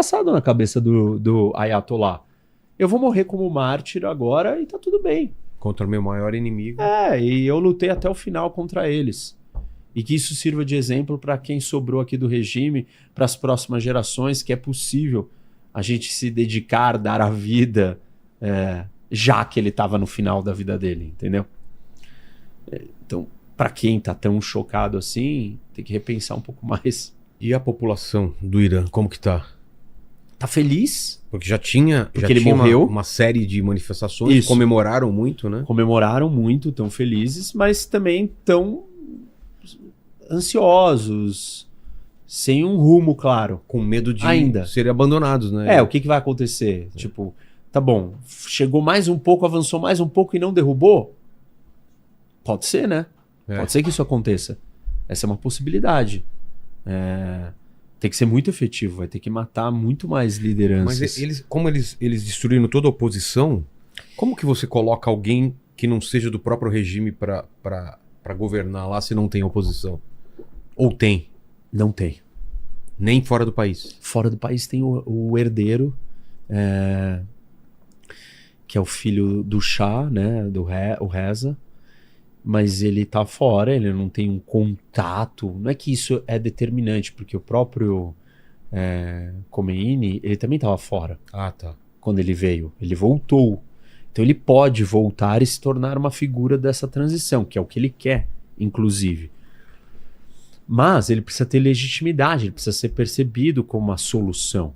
passado na cabeça do Ayatollah. Eu vou morrer como mártir agora e tá tudo bem. Contra o meu maior inimigo. E eu lutei até o final contra eles. E que isso sirva de exemplo para quem sobrou aqui do regime, para as próximas gerações, que é possível a gente se dedicar, dar a vida, já que ele estava no final da vida dele, entendeu? Então, para quem tá tão chocado assim, tem que repensar um pouco mais. E a população do Irã, como que tá? Tá feliz? Porque já tinha ele morreu. Uma série de manifestações, Isso. comemoraram muito, né? Comemoraram muito, tão felizes, mas também tão ansiosos, sem um rumo claro. Com medo de ainda serem abandonados, né? O que vai acontecer? Tipo, tá bom, chegou mais um pouco, avançou mais um pouco e não derrubou? Pode ser, né? Pode ser que isso aconteça. Essa é uma possibilidade. Tem que ser muito efetivo, vai ter que matar muito mais lideranças. Mas como eles destruíram toda a oposição, como que você coloca alguém que não seja do próprio regime para governar lá se não tem oposição? Ou tem? Não tem. Nem fora do país? Fora do país tem o herdeiro, que é o filho do Shah, né, o Reza, mas ele tá fora, ele não tem um contato. Não é que isso é determinante, porque o próprio Khomeini, ele também estava fora. Ah, tá. Quando ele veio, ele voltou. Então ele pode voltar e se tornar uma figura dessa transição, que é o que ele quer, inclusive. Mas ele precisa ter legitimidade, ele precisa ser percebido como uma solução.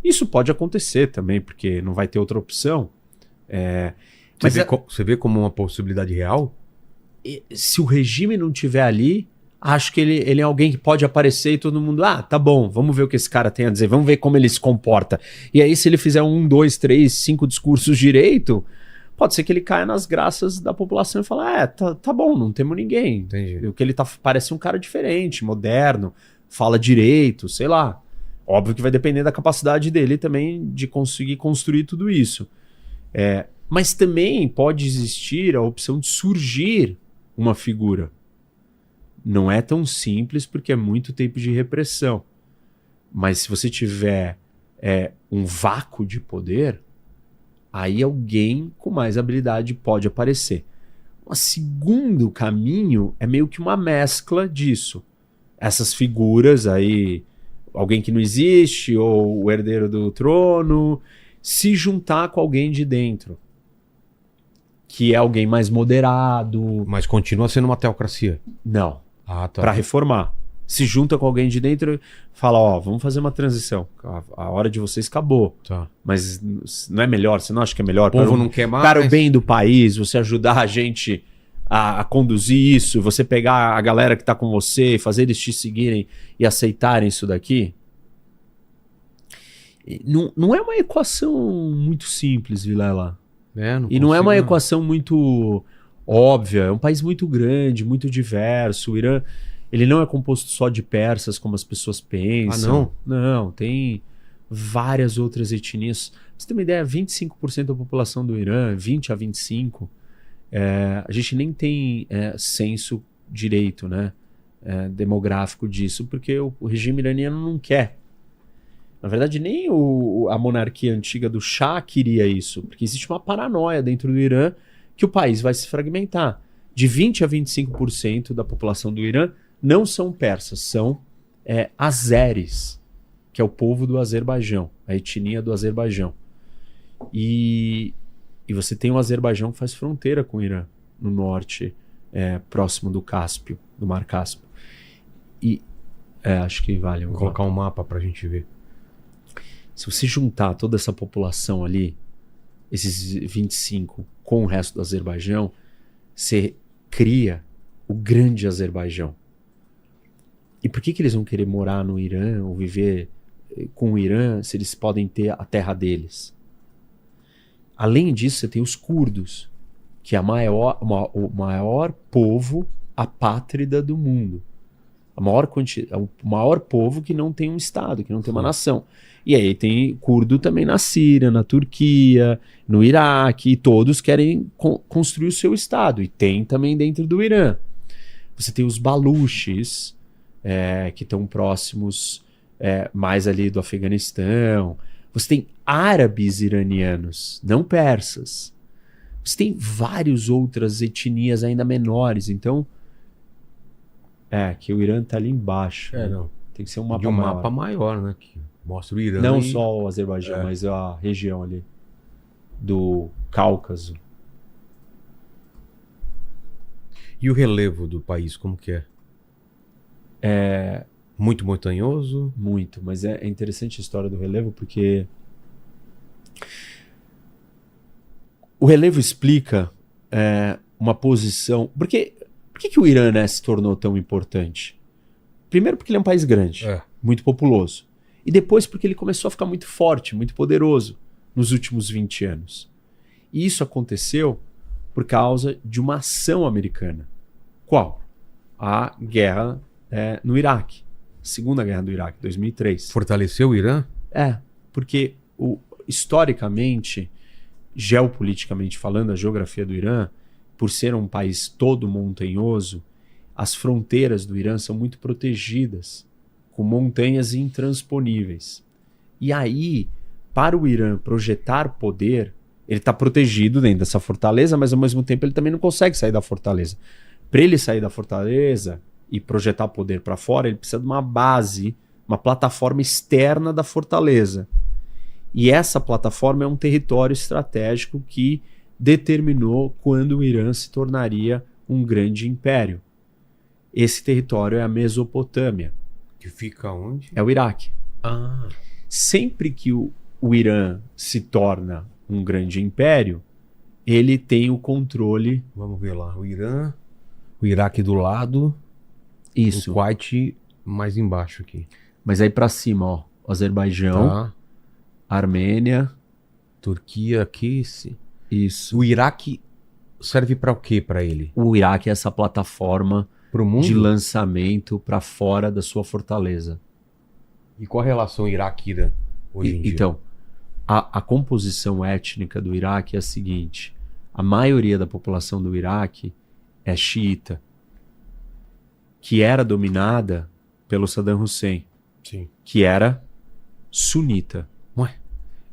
Isso pode acontecer também, porque não vai ter outra opção. Você vê como uma possibilidade real? Se o regime não estiver ali, acho que ele é alguém que pode aparecer e todo mundo, tá bom, vamos ver o que esse cara tem a dizer, vamos ver como ele se comporta. E aí, se ele fizer 1, 2, 3, 5 discursos direito, pode ser que ele caia nas graças da população e fale, tá bom, não temos ninguém. Entendi. O que ele parece um cara diferente, moderno, fala direito, sei lá. Óbvio que vai depender da capacidade dele também de conseguir construir tudo isso. Mas também pode existir a opção de surgir uma figura. Não é tão simples porque é muito tempo de repressão. Mas se você tiver um vácuo de poder, aí alguém com mais habilidade pode aparecer. Um segundo caminho é meio que uma mescla disso. Essas figuras aí, alguém que não existe, ou o herdeiro do trono, se juntar com alguém de dentro, que é alguém mais moderado. Mas continua sendo uma teocracia? Não. Ah, tá. Para reformar. Se junta com alguém de dentro e fala, vamos fazer uma transição. A hora de vocês acabou. Tá. Mas não é melhor? Você não acha que é melhor? O povo não quer mais. Para o bem do país, você ajudar a gente a conduzir isso, você pegar a galera que tá com você, fazer eles te seguirem e aceitarem isso daqui? Não é uma equação muito simples, Vilela. Não é uma equação muito óbvia. É um país muito grande, muito diverso. O Irã, ele não é composto só de persas, como as pessoas pensam. Não, tem várias outras etnias. Pra você ter uma ideia, 25% da população do Irã, 20 a 25%, a gente nem tem censo direito, né, demográfico disso, porque o regime iraniano não quer. Na verdade, nem a monarquia antiga do Shah queria isso, porque existe uma paranoia dentro do Irã que o país vai se fragmentar. De 20 a 25% da população do Irã não são persas, são azeres, que é o povo do Azerbaijão, a etnia do Azerbaijão. E você tem o Azerbaijão que faz fronteira com o Irã, no norte, próximo do Cáspio, do Mar Cáspio. E acho que vale. Vou colocar um mapa pra gente ver. Se você juntar toda essa população ali, esses 25, com o resto do Azerbaijão, você cria o grande Azerbaijão. E por que eles vão querer morar no Irã ou viver com o Irã se eles podem ter a terra deles? Além disso, você tem os curdos, que é o maior povo apátrida do mundo. O maior povo que não tem um estado, que não tem uma nação. E aí tem curdo também na Síria, na Turquia, no Iraque, e todos querem construir o seu estado. E tem também dentro do Irã. Você tem os baluches, que estão próximos mais ali do Afeganistão. Você tem árabes iranianos, não persas. Você tem várias outras etnias ainda menores. Então, que o Irã tá ali embaixo. Né? Não. Tem que ser um mapa maior. Mapa maior, né? Que mostra o Irã. Não só o Azerbaijão, mas a região ali do Cáucaso. E o relevo do país, como que é? Muito montanhoso? Muito, mas é interessante a história do relevo porque o relevo explica uma posição... Por que o Irã, né, se tornou tão importante? Primeiro porque ele é um país grande, muito populoso. E depois porque ele começou a ficar muito forte, muito poderoso nos últimos 20 anos. E isso aconteceu por causa de uma ação americana. Qual? A guerra no Iraque. Segunda Guerra do Iraque, 2003. Fortaleceu o Irã? Porque historicamente, geopoliticamente falando, a geografia do Irã, por ser um país todo montanhoso, as fronteiras do Irã são muito protegidas, com montanhas intransponíveis. E aí, para o Irã projetar poder, ele está protegido dentro dessa fortaleza, mas ao mesmo tempo ele também não consegue sair da fortaleza. Para ele sair da fortaleza e projetar poder para fora, ele precisa de uma base, uma plataforma externa da fortaleza. E essa plataforma é um território estratégico que determinou quando o Irã se tornaria um grande império. Esse território é a Mesopotâmia. Que fica onde? É o Iraque. Sempre que o Irã se torna um grande império, ele tem o controle... Vamos ver lá. O Irã, o Iraque do lado... Isso. O Kuwait mais embaixo aqui. Mas aí pra cima, ó. Azerbaijão, Armênia... Turquia aqui. Isso. O Iraque serve para o quê para ele? O Iraque é essa plataforma pro mundo? De lançamento para fora da sua fortaleza. E qual a relação Iraque-Irã hoje em dia? Então, a composição étnica do Iraque é a seguinte. A maioria da população do Iraque é xiita, que era dominada pelo Saddam Hussein, que era sunita.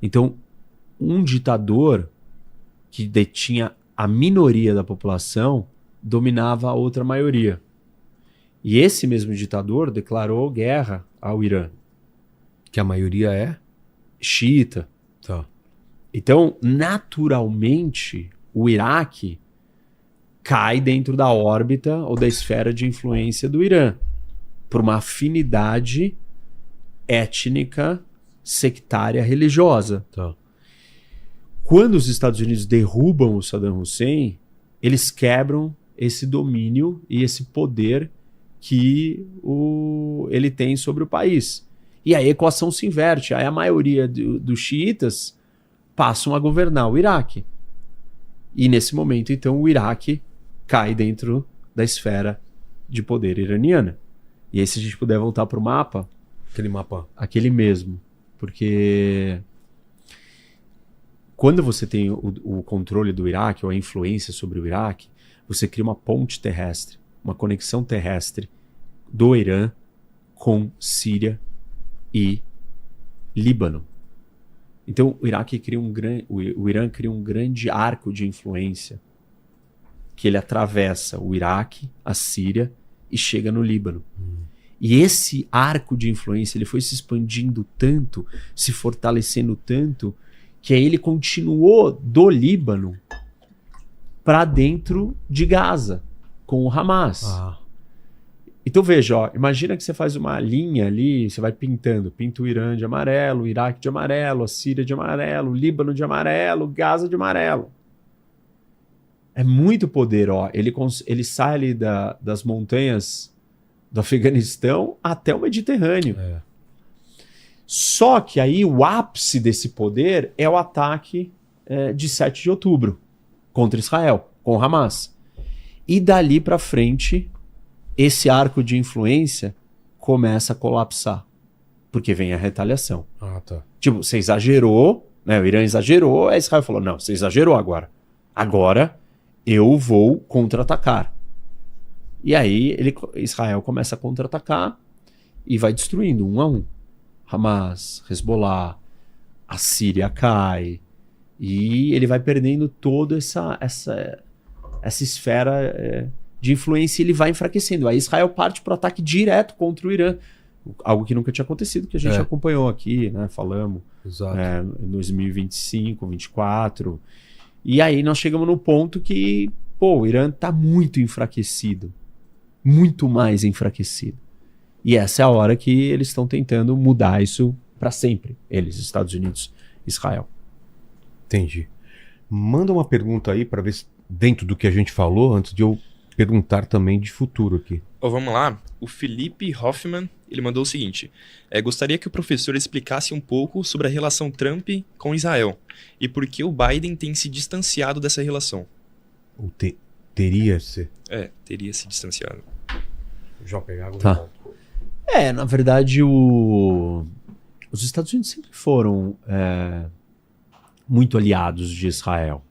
Então, um ditador que detinha a minoria da população dominava a outra maioria. E esse mesmo ditador declarou guerra ao Irã. Que a maioria é? Xiita. Então, naturalmente, o Iraque cai dentro da órbita ou da esfera de influência do Irã, por uma afinidade étnica, sectária, religiosa. Quando os Estados Unidos derrubam o Saddam Hussein, eles quebram esse domínio e esse poder que ele tem sobre o país. E aí a equação se inverte. Aí a maioria dos xiitas passam a governar o Iraque. E nesse momento, então, o Iraque cai dentro da esfera de poder iraniana. E aí, se a gente puder voltar para o mapa... Aquele mapa. Aquele mesmo. Porque quando você tem o controle do Iraque, ou a influência sobre o Iraque, você cria uma ponte terrestre, uma conexão terrestre do Irã com Síria e Líbano. Então o Irã cria um grande arco de influência que ele atravessa o Iraque, a Síria e chega no Líbano. E esse arco de influência ele foi se expandindo tanto, se fortalecendo tanto, que aí ele continuou do Líbano para dentro de Gaza, com o Hamas. Então veja, ó, imagina que você faz uma linha ali, você vai pintando, pinta o Irã de amarelo, o Iraque de amarelo, a Síria de amarelo, o Líbano de amarelo, Gaza de amarelo. É muito poder, ó. Ele sai ali das montanhas do Afeganistão até o Mediterrâneo. Só que aí o ápice desse poder é o ataque de 7 de outubro contra Israel, com o Hamas. E dali para frente, esse arco de influência começa a colapsar, porque vem a retaliação. Tipo, você exagerou, né? O Irã exagerou, aí Israel falou, não, você exagerou agora. Agora eu vou contra-atacar. E aí Israel começa a contra-atacar e vai destruindo um a um. Hamas, Hezbollah, a Síria cai, e ele vai perdendo toda essa esfera de influência, e ele vai enfraquecendo. Aí Israel parte para o ataque direto contra o Irã, algo que nunca tinha acontecido, que a gente acompanhou aqui, né? Falamos em 2025, 2024. E aí nós chegamos no ponto que o Irã está muito enfraquecido, muito mais enfraquecido. E essa é a hora que eles estão tentando mudar isso para sempre, eles, Estados Unidos, Israel. Entendi. Manda uma pergunta aí para ver se, dentro do que a gente falou, antes de eu perguntar também de futuro aqui. Vamos lá. O Felipe Hoffman, ele mandou o seguinte: gostaria que o professor explicasse um pouco sobre a relação Trump com Israel e por que o Biden tem se distanciado dessa relação. Teria se... teria se distanciado. Já pegar água. Tá. Na verdade, os Estados Unidos sempre foram muito aliados de Israel.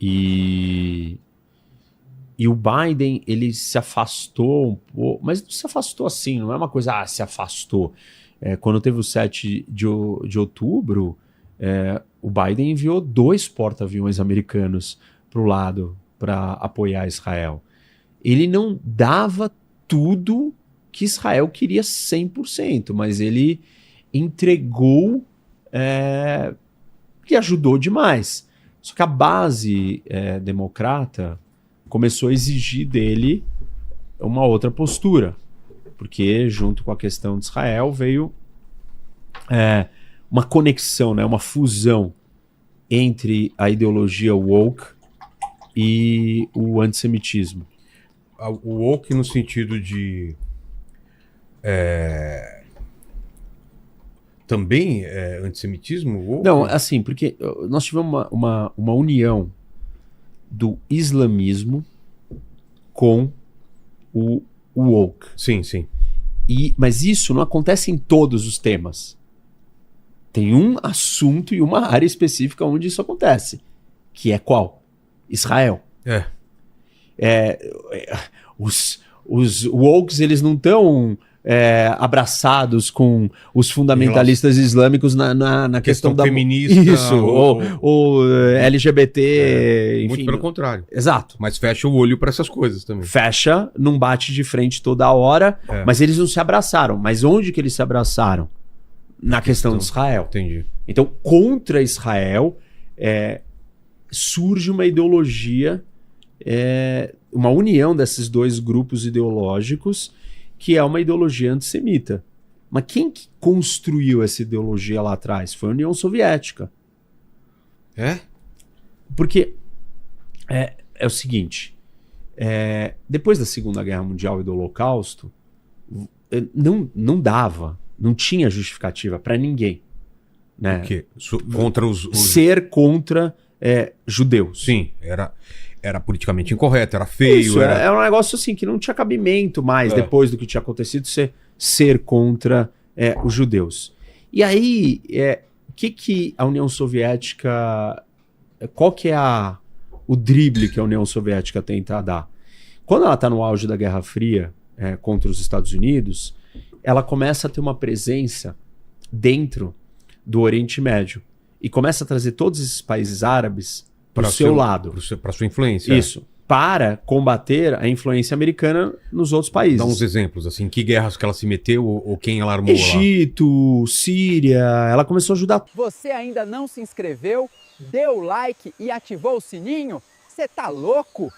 E o Biden, ele se afastou um pouco, mas não se afastou assim, não é uma coisa, se afastou. Quando teve o 7 de outubro, o Biden enviou 2 porta-aviões americanos para o lado para apoiar Israel. Ele não dava tudo que Israel queria 100%, mas ele entregou e ajudou demais. Só que a base democrata começou a exigir dele uma outra postura, porque junto com a questão de Israel veio uma conexão, né, uma fusão entre a ideologia woke e o antissemitismo. O woke no sentido de... também antissemitismo? Woke? Não, assim, porque nós tivemos uma união do islamismo com o woke. Sim, sim. Mas isso não acontece em todos os temas. Tem um assunto e uma área específica onde isso acontece. Que é qual? Israel. Os wokes, eles não estão abraçados com os fundamentalistas islâmicos na questão da feminista. Isso, ou LGBT, enfim. Muito pelo contrário. Exato. Mas fecha o olho para essas coisas também. Fecha, não bate de frente toda hora, mas eles não se abraçaram. Mas onde que eles se abraçaram? Na questão de Israel. Entendi. Então, contra Israel, surge uma ideologia, uma união desses 2 grupos ideológicos, que é uma ideologia antissemita. Mas quem que construiu essa ideologia lá atrás? Foi a União Soviética. Porque é o seguinte, depois da Segunda Guerra Mundial e do Holocausto, não dava, não tinha justificativa para ninguém. Né? O quê? Contra os... Ser contra judeus. Sim, era politicamente incorreto, era feio. Isso, era um negócio assim que não tinha cabimento mais, depois do que tinha acontecido, ser contra os judeus. E aí, o que a União Soviética... Qual que é o drible que a União Soviética tenta dar? Quando ela está no auge da Guerra Fria contra os Estados Unidos, ela começa a ter uma presença dentro do Oriente Médio e começa a trazer todos esses países árabes para o seu lado. Para sua influência. Isso. Para combater a influência americana nos outros países. Dá uns exemplos, assim, que guerras que ela se meteu ou quem ela armou Egito, Síria, ela começou a ajudar. Você ainda não se inscreveu, deu o like e ativou o sininho? Você tá louco?